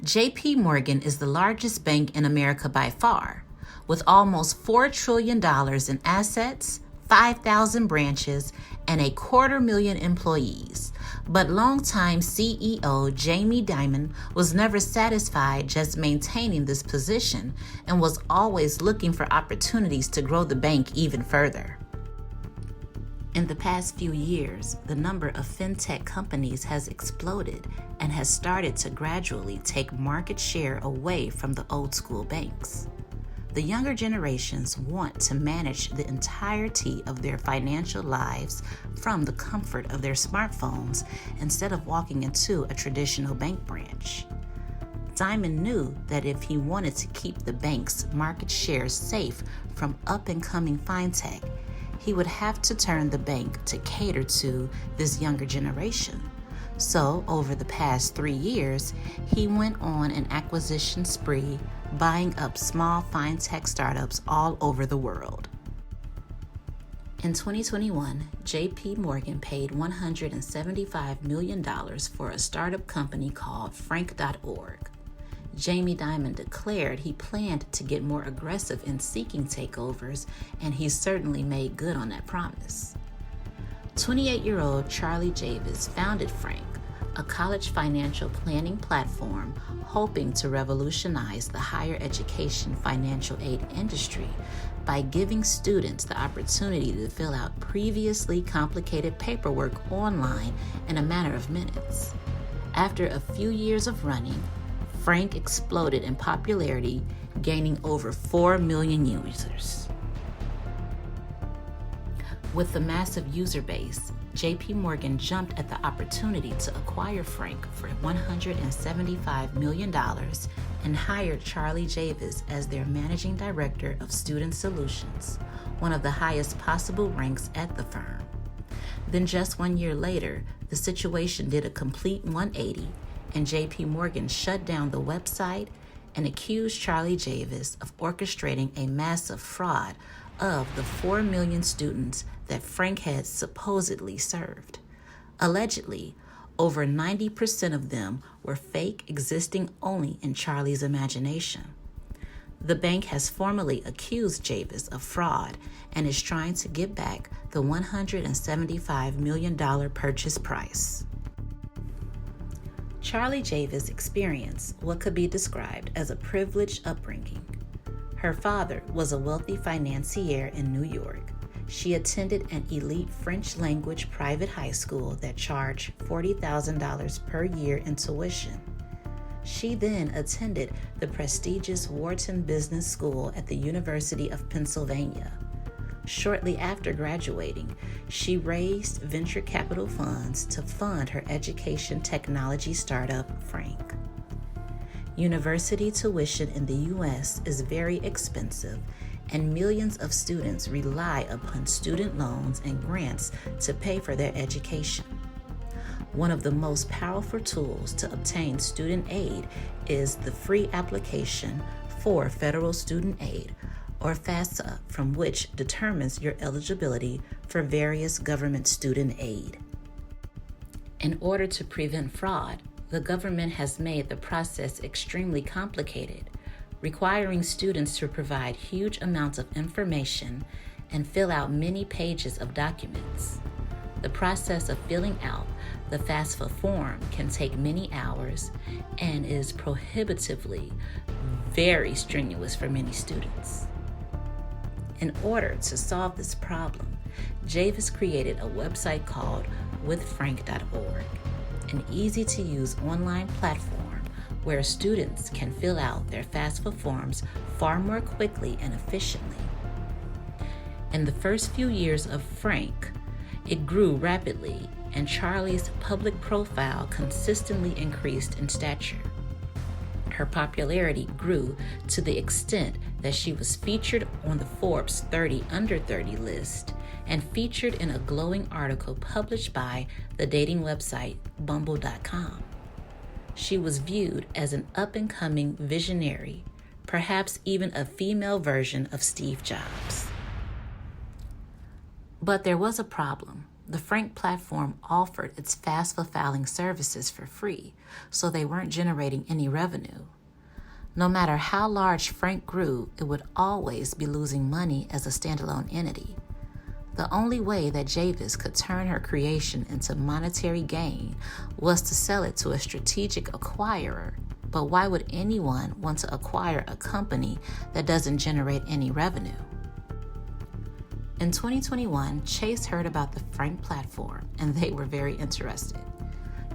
JP Morgan is the largest bank in America by far, with almost $4 trillion in assets, 5,000 branches, and 250,000 employees. But longtime CEO Jamie Dimon was never satisfied just maintaining this position and was always looking for opportunities to grow the bank even further. In the past few years, the number of fintech companies has exploded and has started to gradually take market share away from the old school banks. The younger generations want to manage the entirety of their financial lives from the comfort of their smartphones instead of walking into a traditional bank branch. Dimon knew that if he wanted to keep the bank's market share safe from up-and-coming fintech, he would have to turn the bank to cater to this younger generation. So, over the past 3 years, he went on an acquisition spree, buying up small fintech startups all over the world. In 2021, JP Morgan paid $175 million for a startup company called Frank.org. Jamie Dimon declared he planned to get more aggressive in seeking takeovers, and he certainly made good on that promise. 28-year-old Charlie Javice founded Frank, a college financial planning platform hoping to revolutionize the higher education financial aid industry by giving students the opportunity to fill out previously complicated paperwork online in a matter of minutes. After a few years of running, Frank exploded in popularity, gaining over 4 million users. With the massive user base, JP Morgan jumped at the opportunity to acquire Frank for $175 million and hired Charlie Javice as their managing director of student solutions, one of the highest possible ranks at the firm. Then just 1 year later, the situation did a complete 180, and JP Morgan shut down the website and accused Charlie Javice of orchestrating a massive fraud of the 4 million students that Frank had supposedly served. Allegedly, over 90% of them were fake, existing only in Charlie's imagination. The bank has formally accused Javice of fraud and is trying to get back the $175 million purchase price. Charlie Javice experienced what could be described as a privileged upbringing. Her father was a wealthy financier in New York. She attended an elite French language private high school that charged $40,000 per year in tuition. She then attended the prestigious Wharton Business School at the University of Pennsylvania. Shortly after graduating, she raised venture capital funds to fund her education technology startup, Frank. University tuition in the U.S. is very expensive, and millions of students rely upon student loans and grants to pay for their education. One of the most powerful tools to obtain student aid is the free application for federal student aid, or FAFSA, from which determines your eligibility for various government student aid. In order to prevent fraud, the government has made the process extremely complicated, requiring students to provide huge amounts of information and fill out many pages of documents. The process of filling out the FAFSA form can take many hours and is prohibitively very strenuous for many students. In order to solve this problem, Javice created a website called withfrank.org, an easy-to-use online platform where students can fill out their FAFSA forms far more quickly and efficiently. In the first few years of Frank, it grew rapidly, and Charlie's public profile consistently increased in stature. Her popularity grew to the extent that she was featured on the Forbes 30 Under 30 list and featured in a glowing article published by the dating website Bumble.com. She was viewed as an up-and-coming visionary, perhaps even a female version of Steve Jobs. But there was a problem. The Frank platform offered its FAFSA filing services for free, so they weren't generating any revenue. No matter how large Frank grew, it would always be losing money as a standalone entity. The only way that Javice could turn her creation into monetary gain was to sell it to a strategic acquirer. But why would anyone want to acquire a company that doesn't generate any revenue? In 2021, Chase heard about the Frank platform, and they were very interested.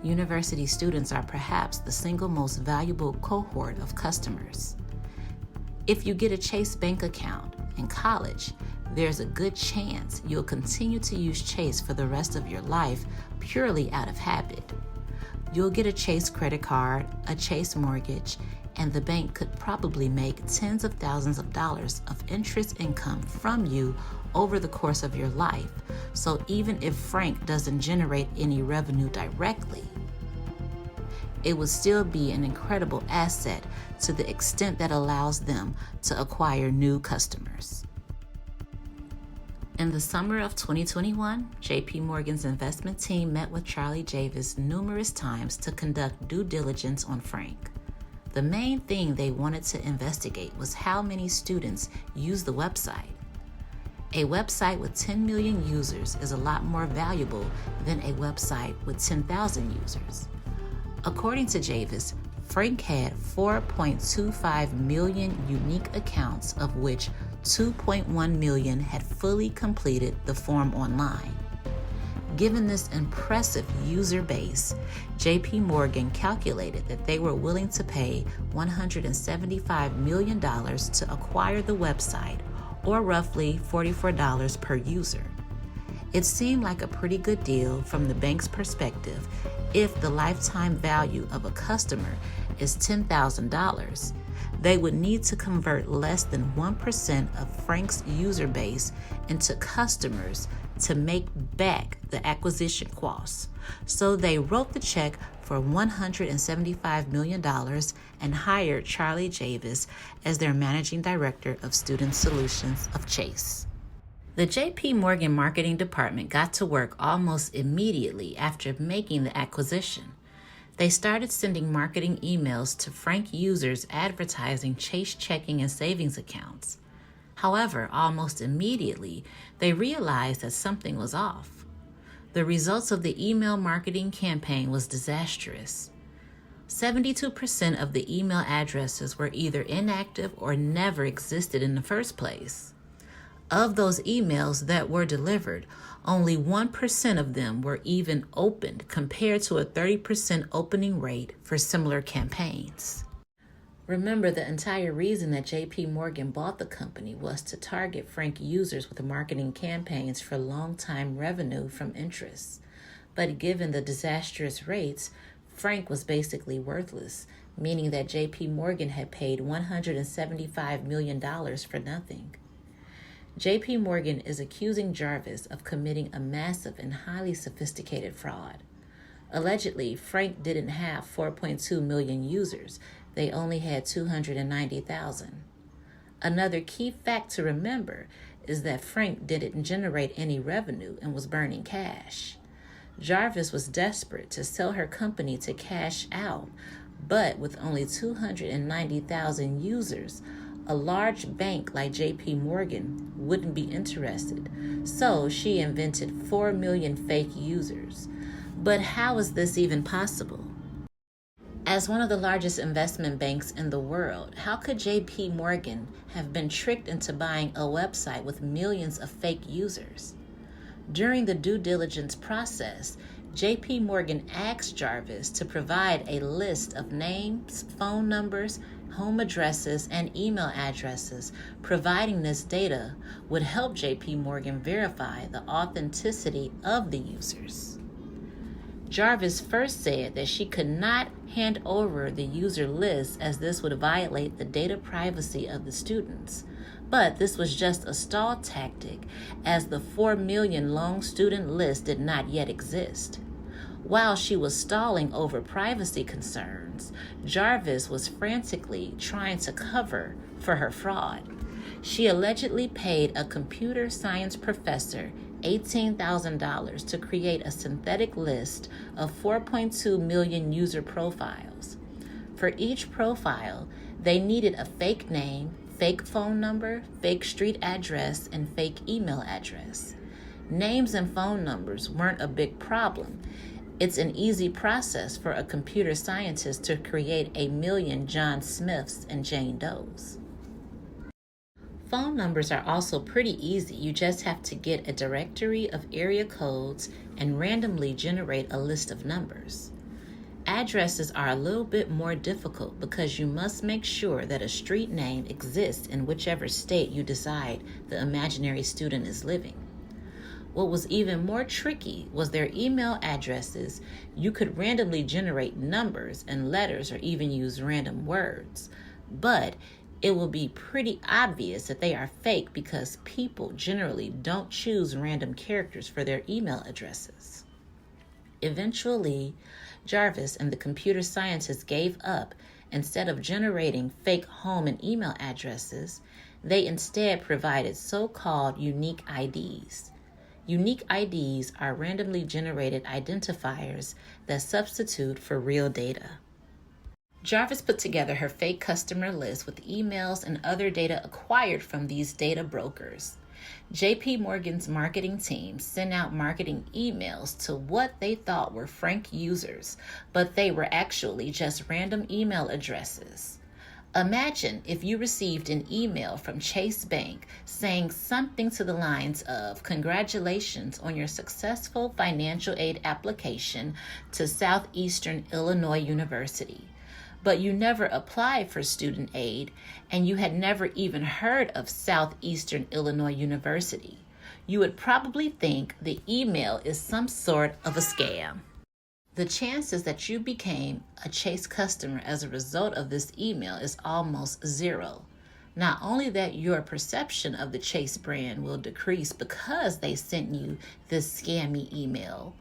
University students are perhaps the single most valuable cohort of customers. If you get a Chase bank account in college, there's a good chance you'll continue to use Chase for the rest of your life purely out of habit. You'll get a Chase credit card, a Chase mortgage, and the bank could probably make tens of thousands of dollars of interest income from you over the course of your life. So even if Frank doesn't generate any revenue directly, it would still be an incredible asset to the extent that allows them to acquire new customers. In the summer of 2021, JP Morgan's investment team met with Charlie Javice numerous times to conduct due diligence on Frank. The main thing they wanted to investigate was how many students use the website. A website with 10 million users is a lot more valuable than a website with 10,000 users. According to Javice, Frank had 4.25 million unique accounts, of which 2.1 million had fully completed the form online. Given this impressive user base, JP Morgan calculated that they were willing to pay $175 million to acquire the website, or roughly $44 per user. It seemed like a pretty good deal from the bank's perspective if the lifetime value of a customer is $10,000. They would need to convert less than 1% of Frank's user base into customers to make back the acquisition costs. So they wrote the check for $175 million and hired Charlie Javice as their managing director of student solutions of Chase. The JP Morgan marketing department got to work almost immediately after making the acquisition. They started sending marketing emails to Frank users advertising Chase checking and savings accounts. However, almost immediately, they realized that something was off. The results of the email marketing campaign was disastrous. 72% of the email addresses were either inactive or never existed in the first place. Of those emails that were delivered, only 1% of them were even opened, compared to a 30% opening rate for similar campaigns. Remember, the entire reason that JP Morgan bought the company was to target Frank users with marketing campaigns for long-time revenue from interest. But given the disastrous rates, Frank was basically worthless, meaning that JP Morgan had paid $175 million for nothing. JP Morgan is accusing Javice of committing a massive and highly sophisticated fraud. Allegedly, Frank didn't have 4.2 million users. They only had 290,000. Another key fact to remember is that Frank didn't generate any revenue and was burning cash. Javice was desperate to sell her company to cash out, but with only 290,000 users, a large bank like JP Morgan wouldn't be interested, so she invented 4 million fake users. But how is this even possible? As one of the largest investment banks in the world, how could JP Morgan have been tricked into buying a website with millions of fake users? During the due diligence process, JP Morgan asked Javice to provide a list of names, phone numbers, home addresses, and email addresses. Providing this data would help JP Morgan verify the authenticity of the users. Javice first said that she could not hand over the user list as this would violate the data privacy of the students. But this was just a stall tactic, as the 4 million long student list did not yet exist. While she was stalling over privacy concerns, Javice was frantically trying to cover for her fraud. She allegedly paid a computer science professor $18,000 to create a synthetic list of 4.2 million user profiles. For each profile, they needed a fake name, fake phone number, fake street address, and fake email address. Names and phone numbers weren't a big problem. It's an easy process for a computer scientist to create a million John Smiths and Jane Does. Phone numbers are also pretty easy. You just have to get a directory of area codes and randomly generate a list of numbers. Addresses are a little bit more difficult because you must make sure that a street name exists in whichever state you decide the imaginary student is living. What was even more tricky was their email addresses. You could randomly generate numbers and letters or even use random words, but it will be pretty obvious that they are fake because people generally don't choose random characters for their email addresses. Eventually, Javice and the computer scientists gave up. Instead of generating fake home and email addresses, they instead provided so-called unique IDs. Unique IDs are randomly generated identifiers that substitute for real data. Javice put together her fake customer list with emails and other data acquired from these data brokers. JP Morgan's marketing team sent out marketing emails to what they thought were frank users, but they were actually just random email addresses. Imagine if you received an email from Chase Bank saying something to the lines of, "Congratulations on your successful financial aid application to Southeastern Illinois University." But you never applied for student aid and you had never even heard of Southeastern Illinois University. You would probably think the email is some sort of a scam. The chances that you became a Chase customer as a result of this email is almost zero. Not only that your perception of the Chase brand will decrease because they sent you this scammy email,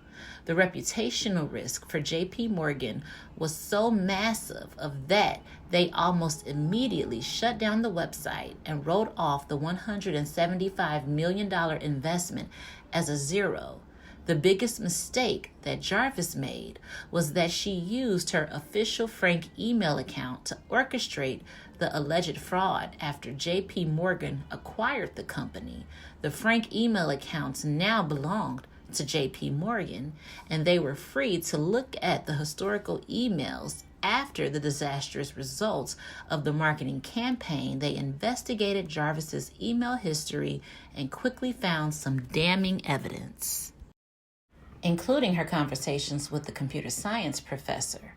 the reputational risk for JP Morgan was so massive of that they almost immediately shut down the website and wrote off the $175 million investment as a zero. The biggest mistake that Javice made was that she used her official Frank email account to orchestrate the alleged fraud after JP Morgan acquired the company. The Frank email accounts now belonged to JP Morgan, and they were free to look at the historical emails. After the disastrous results of the marketing campaign, they investigated Javice's email history and quickly found some damning evidence, including her conversations with the computer science professor.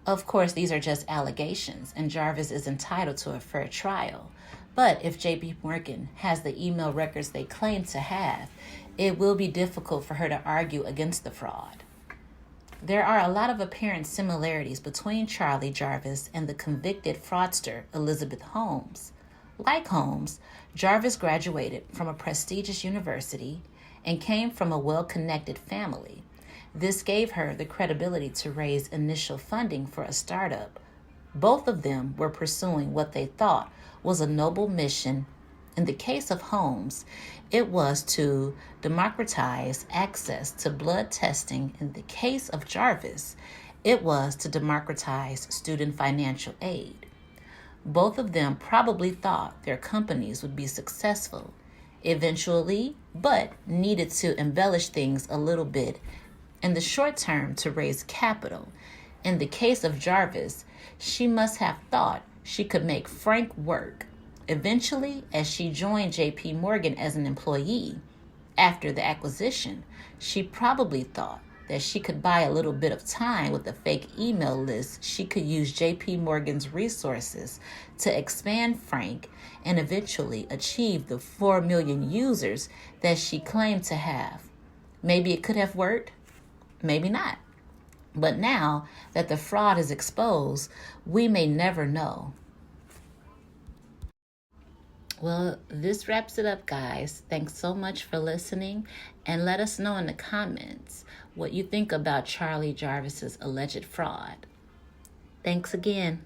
Of course, these are just allegations, and Javice is entitled to a fair trial. But if JP Morgan has the email records they claim to have, it will be difficult for her to argue against the fraud. There are a lot of apparent similarities between Charlie Javice and the convicted fraudster Elizabeth Holmes. Like Holmes, Javice graduated from a prestigious university and came from a well-connected family. This gave her the credibility to raise initial funding for a startup. Both of them were pursuing what they thought was a noble mission. In the case of Holmes, it was to democratize access to blood testing. In the case of Javice, it was to democratize student financial aid. Both of them probably thought their companies would be successful eventually, but needed to embellish things a little bit in the short term to raise capital. In the case of Javice, she must have thought she could make Frank work. Eventually, as she joined JP Morgan as an employee, after the acquisition, she probably thought that she could buy a little bit of time with a fake email list. She could use JP Morgan's resources to expand Frank and eventually achieve the 4 million users that she claimed to have. Maybe it could have worked, maybe not. But now that the fraud is exposed, we may never know. Well, this wraps it up, guys. Thanks so much for listening, and let us know in the comments what you think about Charlie Javice's alleged fraud. Thanks again.